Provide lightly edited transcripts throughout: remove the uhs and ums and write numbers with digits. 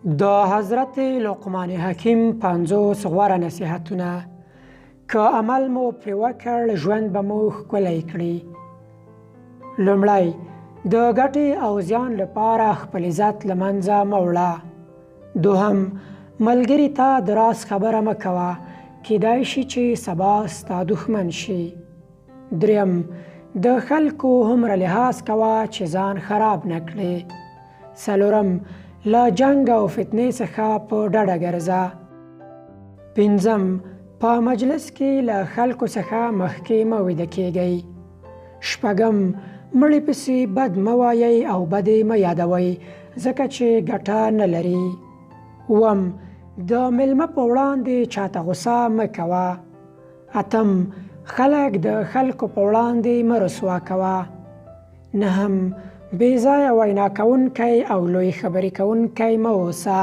د حضرت لقمان حکیم 50 غوره نصیحتونه که عمل مو پرې وکړ ژوند به مو ښکلی کړي. لومړی د ګټې او زیان لپاره خپل عزت له منځه مه وړه. دوهم ملګري ته د راز خبره مه کوه، کیدای شي چې سبا ستا دښمن شي. دریم د خلکو هومره لحاظ کوه چې ځان خراب نه کړې. څلورم له جنګ او فتنې څخه په ډډه ګرځه. پنځم په مجلس کې له خلکو څخه مخکې مه ویده کیږئ. شپږم مړي پسې بد مه وایئ او بدې مه یادوئ ځکه چې ګټه نه لري. اووم د میلمه په وړاندې چاته غوسه مه کوه. اتم خلک د خلکو په وړاندې مه رسوا کوه. نهم بې ځایه وینا کوونکی او لوی خبرې کوونکی مه اوسه.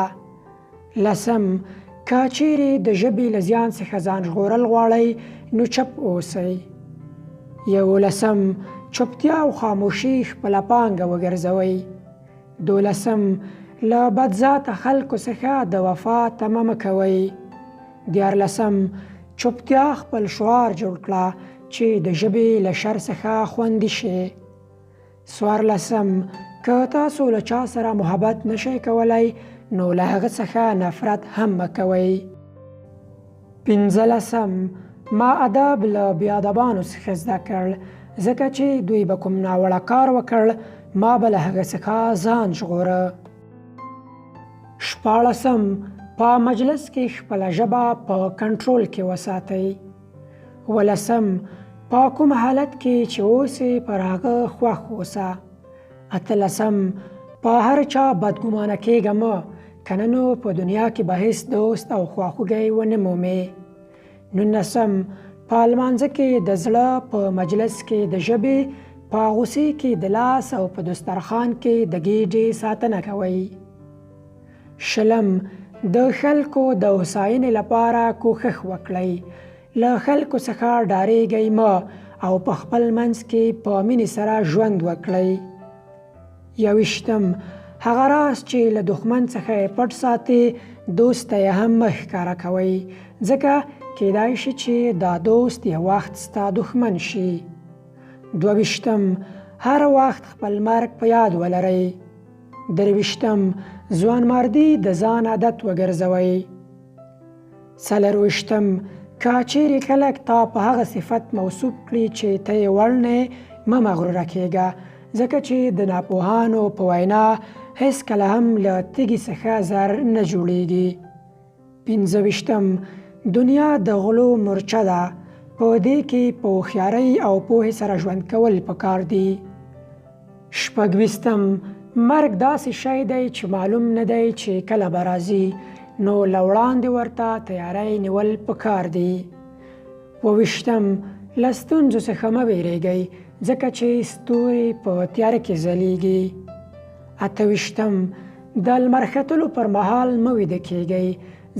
لسم که چیرې د ژبې له زیان څخه ځان ژغورل غواړئ نو چپ اوسئ. یولسم چوپتیا او خاموشي خپله پانګه وګرځوئ. دولسم له بدذاته خلکو څخه د وفا تمه مه کوئ. دیارلسم چوپتیا خپل شعار جوړ کړه چې د ژبې له شر څخه خوندي شي. څوارلسم که تاسو له چا سره محبت نشئ کولی نو له هغه څخه نفرت هم مه کوئ. پنځلسم ما ادب له بېادبانو څخه زده کړ ځکه چې دوی به کوم ناوړه کار وکړ ما به له هغه څخه ځان ژغوره. شپاړسم په مجلس کې خپله ژبه په کنټرول کې وساتئ. ولسم په کوم حالت کې چې اوسئ پر هغه خوښ اوسه. اتلسم په هر چا بدګمانه کیږه مه، که نه نو په دنیا کې به هیڅ دوست او خواخوږی ونه مومې. نولسم په لمانځه کې د زړه، په مجلس کې د ژبې، په غوسې کې د لاس او په دسترخوان کې د ګېډې ساتنه کوئ. شلم د خلکو د هوساینې لپاره کوښښ وکړئ. له خلکو څخه ډارېږئ مه او په خپل منځ کې په مینې سره ژوند وکړئ. یویشتم هغه راز چې له دښمن څخه یې پټ ساتې دوست ته یې هم مه ښکاره کوئ ځکه کیدای شي چې دا دوست یو وخت ستا دښمن شي. دوهویشتم هر وخت خپل مرګ په یاد ولرئ. درویشتم ځوانمردي د ځان عادت وګرځوئ. څلرویشتم که چیرې خلک تا په هغه صفت موصوف کړي چې ته یې وړ نه مه مغروره کیږه ځکه چې د ناپوهانو په وینا هیڅکله هم له تږي څخه زر نه جوړیږي. پنځه دنیا د غلو مورچه ده، په دې کې په هوښیارۍ او پوهې سره ژوند کول پکار دي. شپږ مرګ داسې شی دی چې معلوم نه دی چې کله به راځي نو له وړاندې ورته تیاری نیول پکار دي. اووه له ستونزو څخه مه ویریږئ ځکه چې ستوري په تیاره کې ځلیږي. اته د لمر ختلو پر مهال مه ویده کیږئ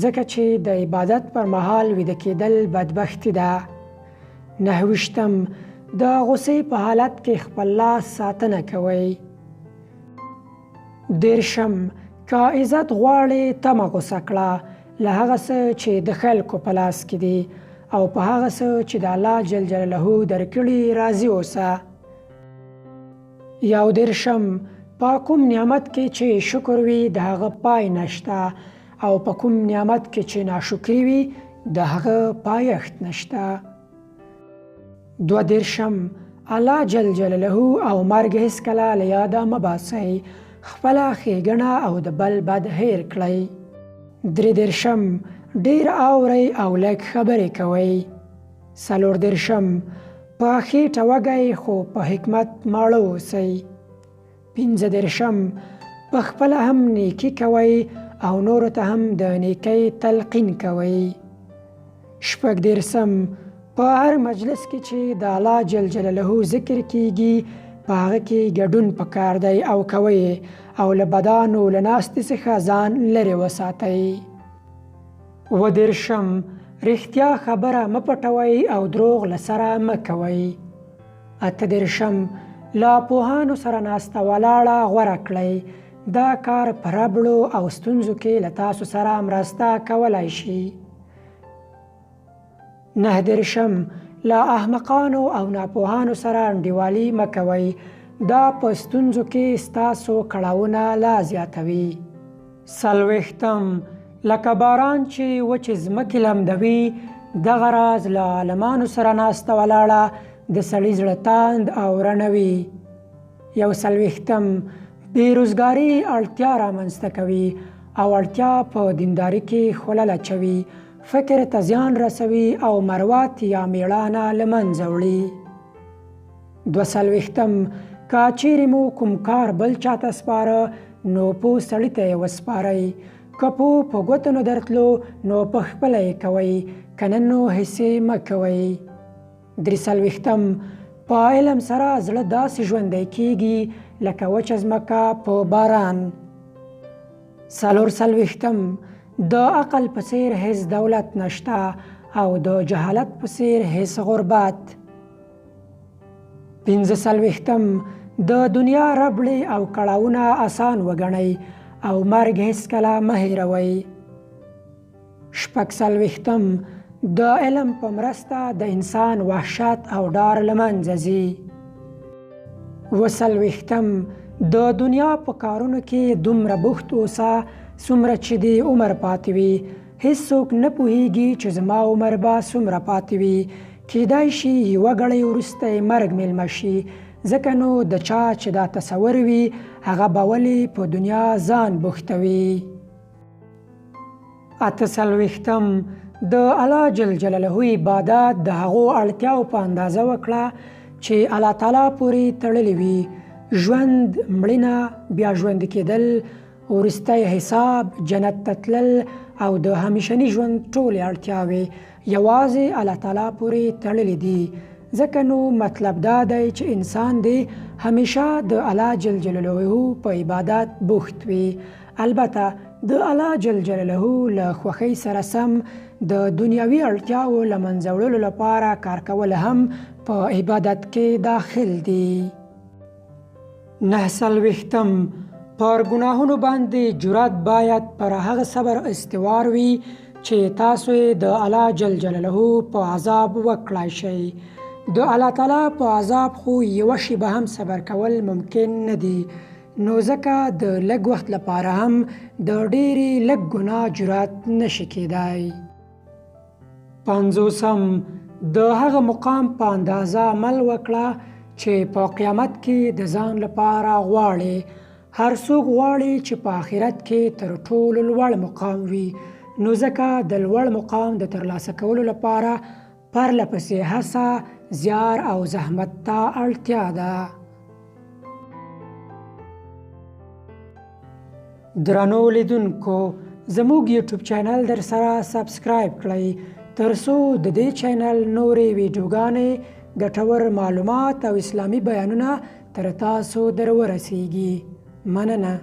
ځکه چې د عبادت پر مهال ویده کیدل بدبختي ده. نهه د غوسې په حالت کې خپل لاس ساتنه کوئ. دېرشم که عزت غواړې تمه غوسه کړه له هغه څه چې د خلکو په لاس کې دي او په هغه څه چې د الله جل جلاله درکړي راضي اوسه. یودېرشم په کوم نعمت کې چې شکر وي د هغه پای نشته او په کوم نعمت کې چې ناشکري وي د هغه پایښت نشته. دوهدېرشم الله جل جلاله او مرګ هیڅکله له یاده مه باسئ، خپله ښېګڼه او د بل بد هیر کړئ. درېدېرشم ډېر اورئ او لږ خبرې کوئ. څلوردېرشم په خېټه وږئ خو په حکمت ماړه اوسئ. پنځهدېرشم په خپله هم نیکي کوئ او نورو ته هم د نیکۍ تلقین کوئ. شپږدېرشم په هر مجلس کې چې د الله جل جلاله ذکر کیږي په هغه کې ګډون پکار دی او کوئ او له بدانو له ناستې څخه ځان لرې وساتئ. اووه رښتیا خبره مه پټوئ او دروغ له سره مه کوئ. اته له پوهانو سره ناسته ولاړه غوره کړئ دا کار په ربړو او ستونزو کې له تاسو سره مرسته کولی شي. 9 له احمقانو او ناپوهانو سره انډیوالي مه کوئ. دا په ستونزو کې ستاسو کړاوونه لا زیاتوي. 40 لکه باران چې وچې ځمکې لمدوي، دغه راز له عالمانو سره ناسته ولاړه د سړي زړه تاند او رڼوي. 41 بېروزګاري اړتیا رامنځته کوي او اړتیا په دینداري کې خلل اچوي، فکر ته زیان رسوي او مروت یا میړانه له منځه وړي. 42 که چیرې مو کوم کار بل چاته سپاره نو پوه سړي ته یې وسپارئ. که پوه په ګوتو نه درتلو نو په خپله یې کوئ، که نه نو هسې مه کوئ. 43 په علم سره زړه داسې ژوندی کیږي لکه وچه ځمکه په باران. 44 د عقل په څیر هیڅ دولت نشته او د جهالت په څیر هیڅ غربت. 45 د دنیا ربړې او کړاوونه آسان وګڼئ او مرګ هیڅکله مه هیروئ. 46 د علم په مرسته د انسان وحشت او ډار له منځه ځي. 47 د دنیا په کارونو کې دومره بوخت اوسه څومره چې د عمر پاتې وي. هیڅوک نه پوهیږي چې زما عمر به څومره پاتې وي. کیدای شي یوه ګړۍ وروسته یې مرګ میلمه شي، ځکه نو د چا چې دا تصور وي هغه به ولې په دنیا ځان بوختوي. 48 د الله جل جلاله عبادت د هغو اړتیاو په اندازه وکړه چې الله تعالی پورې تړلې وي. ژوند، مړینه، بیا ژوندي کېدل، وروستی حساب، جنت ته تلل او د همیشني ژوند ټولې اړتیاوې یوازې الله تعالی پورې تړلې دي. ځکه نو مطلب دا دی چې انسان دې همیشه د الله جل جلاله په عبادت بوخت وي. البته د الله جل جلاله له خوښۍ سره سم د دنیاوي اړتیاو له منځه وړلو لپاره کار کول هم په عبادت کې داخل دي. 49 پر ګناهونو باندې جرأت باید پر هغه صبر استوار وي چې تاسو د الله جل جلاله په عذاب وکړای شئ. د الله تعالی په عذاب خو یوه شیبه هم صبر کول ممکن نه دي، نو ځکه د لږ وخت لپاره هم د ډېرې لږ ګناه جرأت نشي کېدای. 50 د هغه مقام په اندازه عمل وکړه چې په قیامت کې د ځان لپاره غواړي. هر څوک غواړي چې په آخرت کې تر ټولو لوړ مقام وي، نو ځکه د لوړ مقام د ترلاسه کولو لپاره پرله پسې هڅه، زیار او زحمت ته اړتیا ده. درنو لیدونکو، زموږ یوټیوب چینل در سره سبسکرایب کړئ ترڅو د دې چینل نورې ویډیوګانې، ګټور معلومات او اسلامي بیانونه تر تاسو در ورسیږي. مننه.